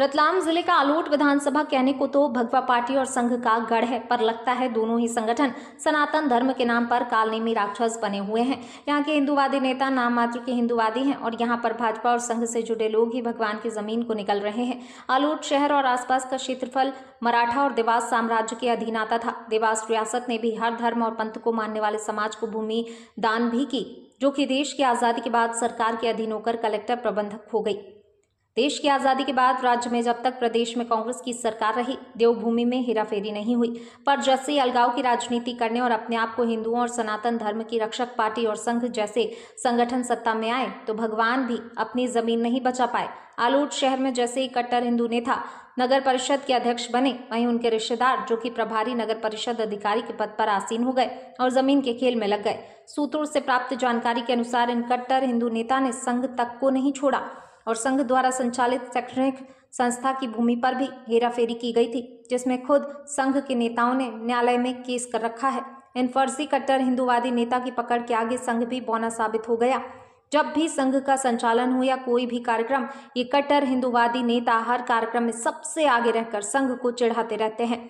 रतलाम जिले का आलोट विधानसभा कहने को तो भगवा पार्टी और संघ का गढ़ है, पर लगता है दोनों ही संगठन सनातन धर्म के नाम पर कालनेमी राक्षस बने हुए हैं। यहाँ के हिंदूवादी नेता नाम मात्र के हिंदूवादी हैं और यहाँ पर भाजपा और संघ से जुड़े लोग ही भगवान की जमीन को निकल रहे हैं। आलोट शहर और आसपास का क्षेत्रफल मराठा और देवास साम्राज्य के अधीन आता था। देवास रियासत ने भी हर धर्म और पंथ को मानने वाले समाज को भूमि दान भी की, जो कि देश की आजादी के बाद सरकार के अधीन होकर कलेक्टर प्रबंधक हो गई। देश की आजादी के बाद राज्य में जब तक प्रदेश में कांग्रेस की सरकार रही, देवभूमि में हेराफेरी नहीं हुई। पर जैसे ही अलगाव की राजनीति करने और अपने आप को हिंदुओं और सनातन धर्म की रक्षक पार्टी और संघ जैसे संगठन सत्ता में आए, तो भगवान भी अपनी जमीन नहीं बचा पाए। आलोट शहर में जैसे ही कट्टर हिंदू नेता नगर परिषद के अध्यक्ष बने, वहीं उनके रिश्तेदार जो कि प्रभारी नगर परिषद अधिकारी के पद पर आसीन हो गए और जमीन के खेल में लग गए। सूत्रों से प्राप्त जानकारी के अनुसार इन कट्टर हिंदू नेता ने संघ तक को नहीं छोड़ा और संघ द्वारा संचालित शैक्षणिक संस्था की भूमि पर भी हेराफेरी की गई थी, जिसमें खुद संघ के नेताओं ने न्यायालय में केस कर रखा है। इन फर्जी कट्टर हिंदूवादी नेता की पकड़ के आगे संघ भी बौना साबित हो गया। जब भी संघ का संचालन हो या कोई भी कार्यक्रम, ये कट्टर हिंदूवादी नेता हर कार्यक्रम में सबसे आगे रहकर संघ को चिढ़ाते रहते हैं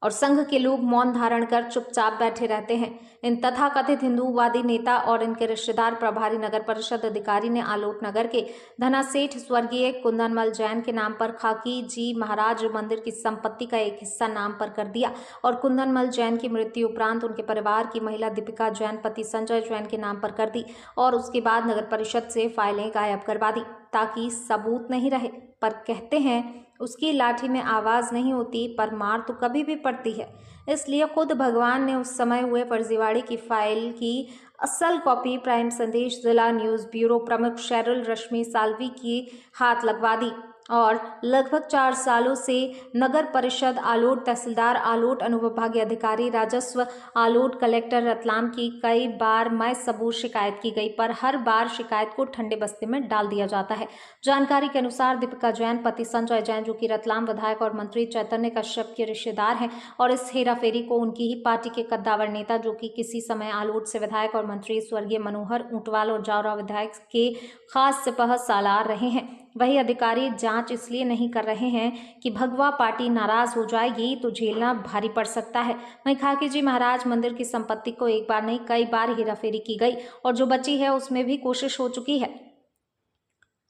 और संघ के लोग मौन धारण कर चुपचाप बैठे रहते हैं। इन तथाकथित हिंदूवादी नेता और इनके रिश्तेदार प्रभारी नगर परिषद अधिकारी ने आलोट नगर के धना सेठ स्वर्गीय कुंदनमल जैन के नाम पर खाकी जी महाराज मंदिर की संपत्ति का एक हिस्सा नाम पर कर दिया और कुंदनमल जैन की मृत्यु उपरांत उनके परिवार की महिला दीपिका जैन पति संजय जैन के नाम पर कर दी और उसके बाद नगर परिषद से फाइलें गायब करवा दी ताकि सबूत नहीं रहे। पर कहते हैं उसकी लाठी में आवाज नहीं होती, पर मार तो कभी भी पड़ती है। इसलिए खुद भगवान ने उस समय हुए फर्जीवाड़े की फाइल की असल कॉपी प्राइम संदेश जिला न्यूज ब्यूरो प्रमुख शेरिल रश्मि साल्वी की हाथ लगवा दी और लगभग 4 सालों से नगर परिषद आलोट, तहसीलदार आलोट, अनुविभागीय अधिकारी राजस्व आलोट, कलेक्टर रतलाम की कई बार मैं सबूत शिकायत की गई, पर हर बार शिकायत को ठंडे बस्ते में डाल दिया जाता है। जानकारी के अनुसार दीपिका जैन पति संजय जैन, जो कि रतलाम विधायक और मंत्री चैतन्य कश्यप के रिश्तेदार हैं, और इस हेराफेरी को उनकी ही पार्टी के कद्दावर नेता, जो कि किसी समय आलोट से विधायक और मंत्री स्वर्गीय मनोहर ऊंटवाल और जावरा विधायक के खास सिपह सालार रहे हैं। वही अधिकारी जांच इसलिए नहीं कर रहे हैं कि भगवा पार्टी नाराज हो जाएगी तो झेलना भारी पड़ सकता है। वहीं खाकी जी महाराज मंदिर की संपत्ति को एक बार नहीं कई बार हेराफेरी की गई और जो बची है उसमें भी कोशिश हो चुकी है।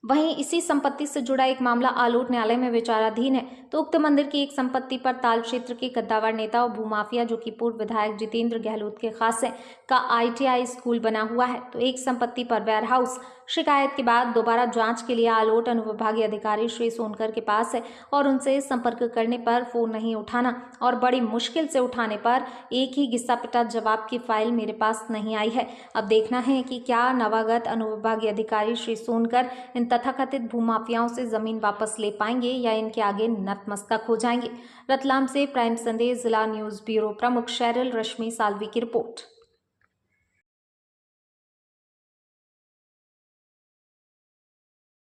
वहीं इसी संपत्ति से जुड़ा एक मामला आलोट न्यायालय में विचाराधीन है। तो उक्त मंदिर की एक संपत्ति पर ताल क्षेत्र के कद्दावर नेता और भूमाफिया, जो कि पूर्व विधायक जितेंद्र गहलोत के खासे का ITI स्कूल बना हुआ है। तो एक संपत्ति पर वेयर हाउस शिकायत के बाद दोबारा जांच के लिए आलोट अनुविभागीय अधिकारी श्री सोनकर के पास है और उनसे संपर्क करने पर फोन नहीं उठाना और बड़ी मुश्किल से उठाने पर एक ही घिसा पिटा जवाब की फाइल मेरे पास नहीं आई है। अब देखना है कि क्या नवागत अनुविभागीय अधिकारी श्री सोनकर इन तथाकथित भूमाफियाओं से जमीन वापस ले पाएंगे या इनके आगे नतमस्तक हो जाएंगे। रतलाम से प्राइम संदेश जिला न्यूज ब्यूरो प्रमुख शेरिल रश्मि साल्वी की रिपोर्ट।